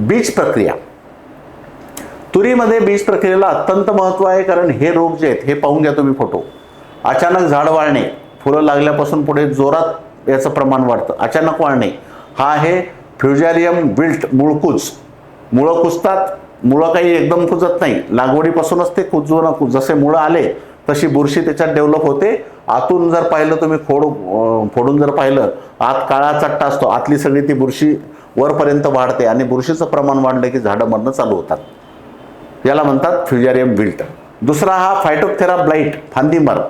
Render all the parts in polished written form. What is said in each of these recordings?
बीज प्रक्रिया. तुरीमध्ये बीज प्रक्रियेला अत्यंत महत्त्व आहे, कारण हे रोग जे आहेत हे पाहून घ्या तुम्ही फोटो. अचानक झाड वाळणे, फुलं लागल्यापासून पुढे जोरात याचं प्रमाण वाढतं. अचानक वाळणे हा आहे फ्युजारियम विल्ट मुळकूज. मुळं कुजतात, मुळं काही एकदम कुजत नाही, लागवडीपासूनच ते जसे मुळं आले तशी बुरशी त्याच्यात डेव्हलप होते. आतून जर पाहिलं तुम्ही फोडून जर पाहिलं, आत काळा चट्टा असतो, आतली सगळी ती बुरशी वरपर्यंत वाढते आणि बुरशीचं प्रमाण वाढलं की झाडं मरणं चालू होतात. याला म्हणतात फ्युजारियम विल्ट. दुसरा हा फायटोप्थेरा ब्लाइट, फांदीमर.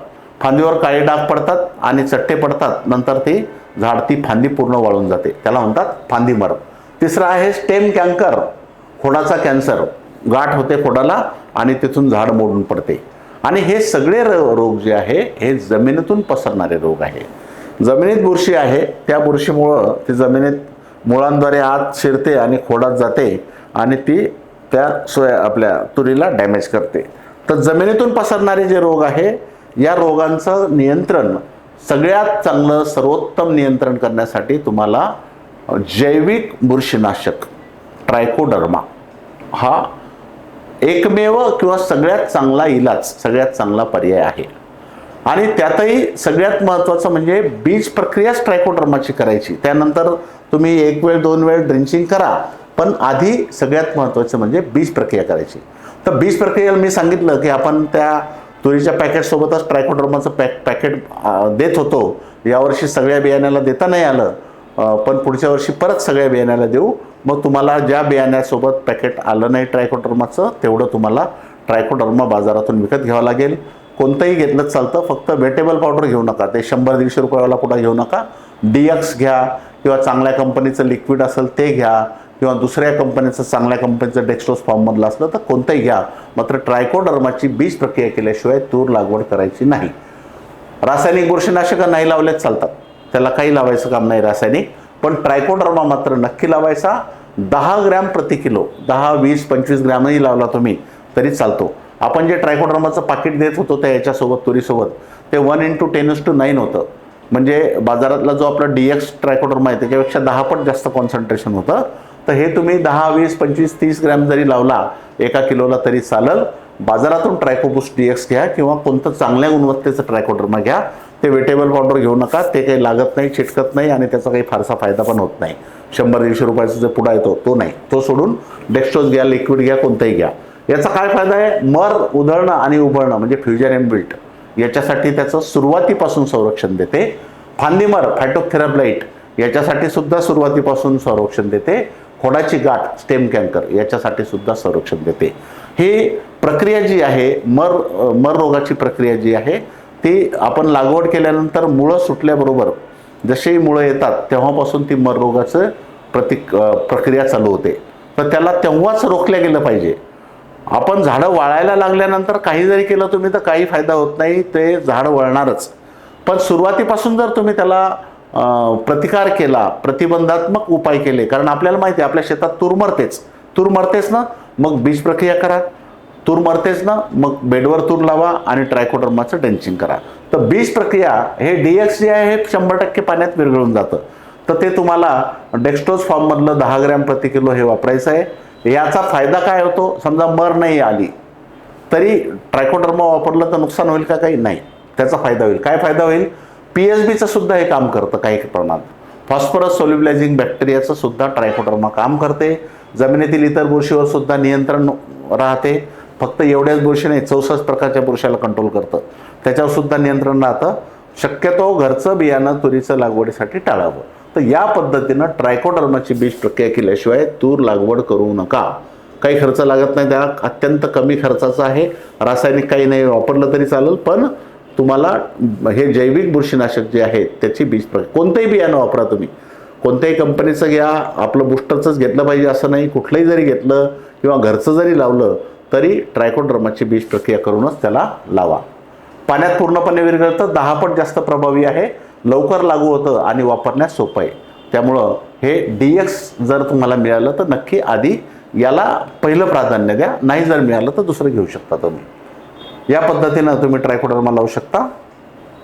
फांदीवर काळे डाग पडतात आणि चट्टे पडतात, नंतर ती फांदी पूर्ण वाळून जाते, त्याला म्हणतात फांदीमर. तिसरा आहे स्टेम कॅन्कर, खोडाचा कॅन्सर. गाठ होते खोडाला आणि तिथून झाड मोडून पडते. आणि हे सगळे रोग जे आहे हे जमिनीतून पसरणारे रोग आहे. जमिनीत बुरशी आहे, त्या बुरशीमुळं ती जमिनीत मुळांद्वारे आत शिरते आणि खोडात जाते आणि ती त्या आपल्या तुरीला डॅमेज करते. तर जमिनीतून पसरणारे जे रोग आहे, या रोगांचं नियंत्रण सगळ्यात चांगलं सर्वोत्तम नियंत्रण करण्यासाठी तुम्हाला जैविक बुरशीनाशक ट्रायकोडर्मा हा एकमेव किंवा सगळ्यात चांगला इलाज, सगळ्यात चांगला पर्याय आहे. आणि त्यातही सगळ्यात महत्त्वाचं म्हणजे बीज प्रक्रियाच ट्रायकोडर्माची करायची. त्यानंतर तुम्ही 1 वेळ 2 वेळ ड्रिंचिंग करा, पण आधी सगळ्यात महत्त्वाचं म्हणजे बीज प्रक्रिया करायची. तर बीज प्रक्रियेला मी सांगितलं की आपण त्या तुरीच्या पॅकेटसोबतच ट्रायकोडर्माचं पॅकेट देत होतो. यावर्षी सगळ्या बियाण्याला देता नाही आलं, पण पुढच्या वर्षी परत सगळ्या बियाण्याला देऊ. मग तुम्हाला ज्या बियाण्यासोबत पॅकेट आलं नाही ट्रायकोडर्माचं, तेवढं तुम्हाला ट्रायकोडर्मा बाजारातून विकत घ्यावं लागेल. कोणतंही घेतलं चालतं, फक्त वेटेबल पावडर घेऊ नका. ते 100-150 रुपयाला पुढा घेऊ नका. DX घ्या किंवा चांगल्या कंपनीचं लिक्विड असेल ते घ्या, किंवा दुसऱ्या कंपनीचं चांगल्या कंपनीचं डेक्स्ट्रोज फॉर्ममधलं असलं तर कोणतंही घ्या. मात्र ट्रायकोडर्माची बीज प्रक्रिया केल्याशिवाय तूर लागवड करायची नाही. रासायनिक बुरशीनाशकं नाही लावलेच चालतात, त्याला काही लावायचं काम नाही रासायनिक, पण ट्रायकोडर्मा मात्र नक्की लावायचा. 10 ग्रॅम प्रति किलो, 10, 20, 25 ग्रॅमही लावला तुम्ही तरी चालतो. आपण जे ट्रायकोडर्माचं पाकिट देत होतो त्या याच्यासोबत तुरीसोबत, ते 1:10:9 होतं. म्हणजे बाजारातला जो आपला DX ट्रायकोडर्मा आहे त्याच्यापेक्षा 10 पट जास्त कॉन्सन्ट्रेशन होतं. तर हे तुम्ही 10, 20, 25, 30 ग्रॅम जरी लावला 1 किलोला तरी चालेल. बाजारातून ट्रायकोबूस्ट DX घ्या किंवा कोणतं चांगल्या गुणवत्तेचं ट्रायकोडर्मा घ्या. ते वेटेबल पावडर घेऊ नका, ते काही लागत नाही, चिटकत नाही आणि त्याचा काही फारसा फायदा पण होत नाही. 100-150 रुपयाचा जो पुडा येतो तो नाही, तो सोडून डेक्स्ट्रोज घ्या, लिक्विड घ्या, कोणतंही घ्या. याचा काय फायदा आहे? मर उधळणं आणि उभळणं म्हणजे फ्युजारियम विल्ट याच्यासाठी त्याचं सुरुवातीपासून संरक्षण देते. फांदीमर, फायटोप्थेरा ब्लाइट याच्यासाठी सुद्धा सुरुवातीपासून संरक्षण देते. खोडाची गाठ, स्टेम कॅन्कर याच्यासाठी सुद्धा संरक्षण देते. ही प्रक्रिया जी आहे, मर रोगाची प्रक्रिया जी आहे, ती आपण लागवड केल्यानंतर मुळं सुटल्याबरोबर जशी मुळं येतात तेव्हापासून ती मर रोगाचं प्रक्रिया चालू होते. तर त्याला तेव्हाच रोखल्या गेलं पाहिजे. आपण झाडं वाळायला लागल्यानंतर काही जरी केलं तुम्ही तर काही फायदा होत नाही, ते झाड वळणारच. पण सुरुवातीपासून जर तुम्ही त्याला प्रतिकार केला, प्रतिबंधात्मक उपाय केले, कारण आपल्याला माहिती आहे आपल्या शेतात तूर मरतेच ना, मग बीज प्रक्रिया करा. तूर मरतेच ना, मग बेडवर तूर लावा आणि ट्रायकोडर्माचं ड्रेंचिंग करा. तर बीज प्रक्रिया हे DX जे आहे हे 100% पाण्यात विरघळून जातं. तर ते तुम्हाला डेक्स्ट्रोज फॉर्ममधलं 10 ग्रॅम प्रति किलो हे वापरायचं आहे. याचा फायदा काय होतो? समजा मर नाही आली तरी ट्रायकोडर्मा वापरलं तर नुकसान होईल का? काही नाही, त्याचा फायदा होईल. काय फायदा होईल? PSBचं सुद्धा हे काम करतं काही प्रमाणात. फॉस्फरस सोल्युबलायझिंग बॅक्टेरियाचं सुद्धा ट्रायकोडर्मा काम करते. जमिनीतील इतर बुरशीवर सुद्धा नियंत्रण राहते. फक्त एवढ्याच बुरशी नाही, 64 प्रकारच्या बुरशाला कंट्रोल करतं, त्याच्यावर सुद्धा नियंत्रण राहतं. शक्यतो घरचं बियाणं तुरीचं लागवडीसाठी टाळावं. तर या पद्धतीनं ट्रायकोडर्माची बीज प्रक्रिया केल्याशिवाय तूर लागवड करू नका. काही खर्च लागत नाही, त्याला अत्यंत कमी खर्चाचं आहे. रासायनिक काही नाही वापरलं तरी चालेल, पण तुम्हाला हे जैविक बुरशीनाशक जे आहे त्याची बीज प्रक्रिया, कोणतंही बियाणं वापरा तुम्ही, कोणत्याही कंपनीचं घ्या, आपलं बुस्टरचंच घेतलं पाहिजे असं नाही. कुठलंही जरी घेतलं किंवा घरचं जरी लावलं तरी ट्रायकोडर्माची बीज प्रक्रिया करूनच त्याला लावा. पाण्यात पूर्णपणे विरघळतं, 10 पट जास्त प्रभावी आहे, लवकर लागू होतं आणि वापरण्यास सोपं आहे. त्यामुळं हे DX जर तुम्हाला मिळालं तर नक्की आधी याला पहिलं प्राधान्य द्या. नाही जर मिळालं तर दुसरं घेऊ शकता तुम्ही. या पद्धतीनं तुम्ही ट्रायकोडर्मा लावू शकता.